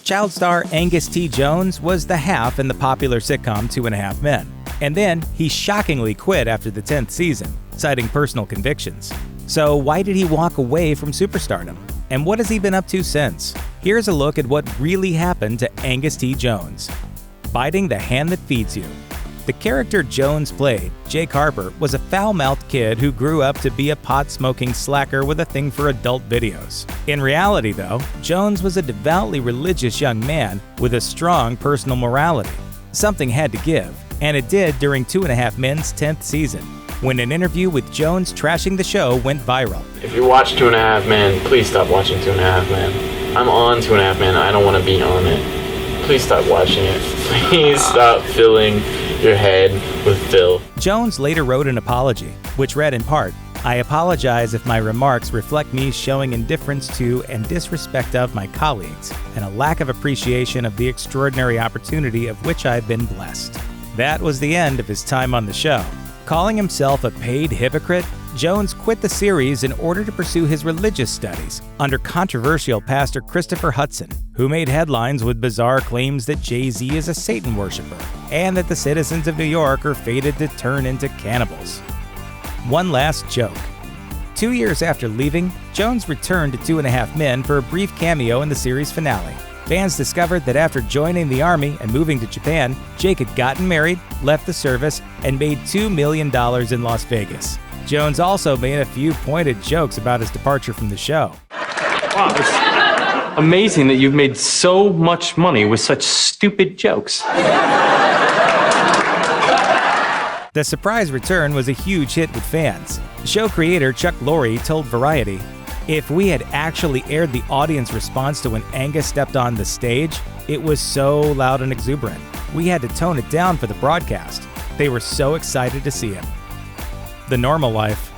Child star Angus T. Jones was the half in the popular sitcom 2.5 Men. And then he shockingly quit after the 10th season, citing personal convictions. So why did he walk away from superstardom? And what has he been up to since? Here's a look at what really happened to Angus T. Jones. Biting the hand that feeds you. The character Jones played, Jake Harper, was a foul-mouthed kid who grew up to be a pot-smoking slacker with a thing for adult videos. In reality, though, Jones was a devoutly religious young man with a strong personal morality. Something had to give, and it did during 2.5 Men's 10th season, when an interview with Jones trashing the show went viral. If you watch 2.5 Men, please stop watching 2.5 Men. I'm on 2.5 Men, I don't want to be on it. Please stop watching it. Please stop filling your head with Phil. Jones later wrote an apology, which read in part, "I apologize if my remarks reflect me showing indifference to and disrespect of my colleagues, and a lack of appreciation of the extraordinary opportunity of which I've been blessed." That was the end of his time on the show. Calling himself a paid hypocrite, Jones quit the series in order to pursue his religious studies under controversial pastor Christopher Hudson, who made headlines with bizarre claims that Jay-Z is a Satan worshiper and that the citizens of New York are fated to turn into cannibals. One last joke. 2 years after leaving, Jones returned to 2.5 Men for a brief cameo in the series finale. Fans discovered that after joining the army and moving to Japan, Jake had gotten married, left the service, and made $2 million in Las Vegas. Jones also made a few pointed jokes about his departure from the show. Wow, it's amazing that you've made so much money with such stupid jokes. The surprise return was a huge hit with fans. Show creator Chuck Lorre told Variety, "If we had actually aired the audience response to when Angus stepped on the stage, it was so loud and exuberant. We had to tone it down for the broadcast. They were so excited to see him." The normal life.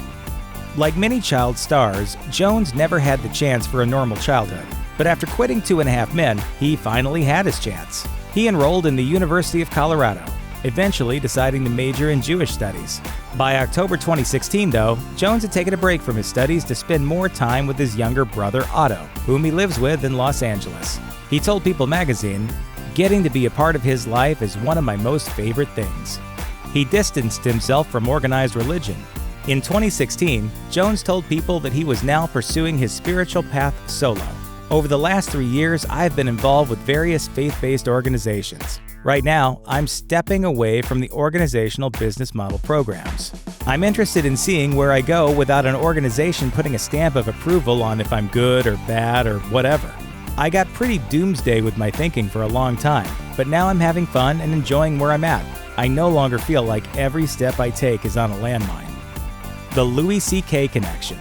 Like many child stars, Jones never had the chance for a normal childhood. But after quitting 2.5 Men, he finally had his chance. He enrolled in the University of Colorado, eventually deciding to major in Jewish studies. By October 2016, though, Jones had taken a break from his studies to spend more time with his younger brother Otto, whom he lives with in Los Angeles. He told People magazine, "Getting to be a part of his life is one of my most favorite things." He distanced himself from organized religion. In 2016, Jones told People that he was now pursuing his spiritual path solo. "Over the last 3 years, I've been involved with various faith-based organizations. Right now, I'm stepping away from the organizational business model programs. I'm interested in seeing where I go without an organization putting a stamp of approval on if I'm good or bad or whatever. I got pretty doomsday with my thinking for a long time, but now I'm having fun and enjoying where I'm at. I no longer feel like every step I take is on a landmine." The Louis C.K. connection.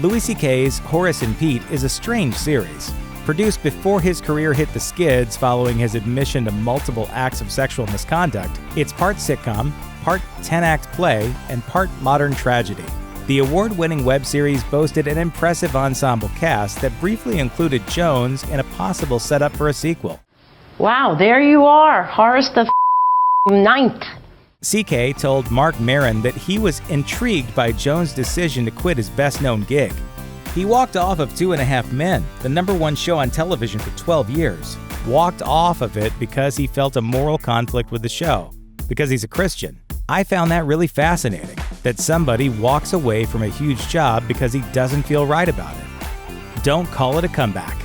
Louis C.K.'s Horace and Pete is a strange series. Produced before his career hit the skids following his admission to multiple acts of sexual misconduct, it's part sitcom, part 10-act play, and part modern tragedy. The award-winning web series boasted an impressive ensemble cast that briefly included Jones in a possible setup for a sequel. Wow, there you are, Horace the Ninth. CK told Mark Maron that he was intrigued by Jones' decision to quit his best-known gig. He walked off of 2.5 Men, the #1 show on television for 12 years. Walked off of it because he felt a moral conflict with the show, because he's a Christian. I found that really fascinating, that somebody walks away from a huge job because he doesn't feel right about it. Don't call it a comeback.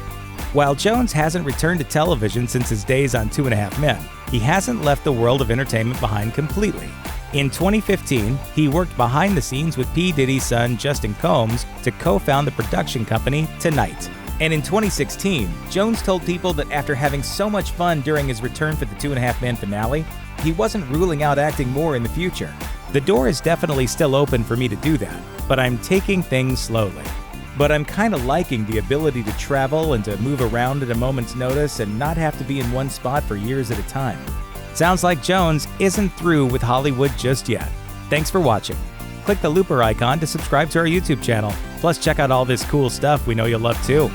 While Jones hasn't returned to television since his days on 2.5 Men, he hasn't left the world of entertainment behind completely. In 2015, he worked behind the scenes with P. Diddy's son Justin Combs to co-found the production company Tonight. And in 2016, Jones told People that after having so much fun during his return for the 2.5 Men finale, he wasn't ruling out acting more in the future. "The door is definitely still open for me to do that, but I'm taking things slowly. But I'm kind of liking the ability to travel and to move around at a moment's notice and not have to be in one spot for years at a time." Sounds like Jones isn't through with Hollywood just yet. Thanks for watching. Click the looper icon to subscribe to our YouTube channel. Plus, check out all this cool stuff we know you'll love too.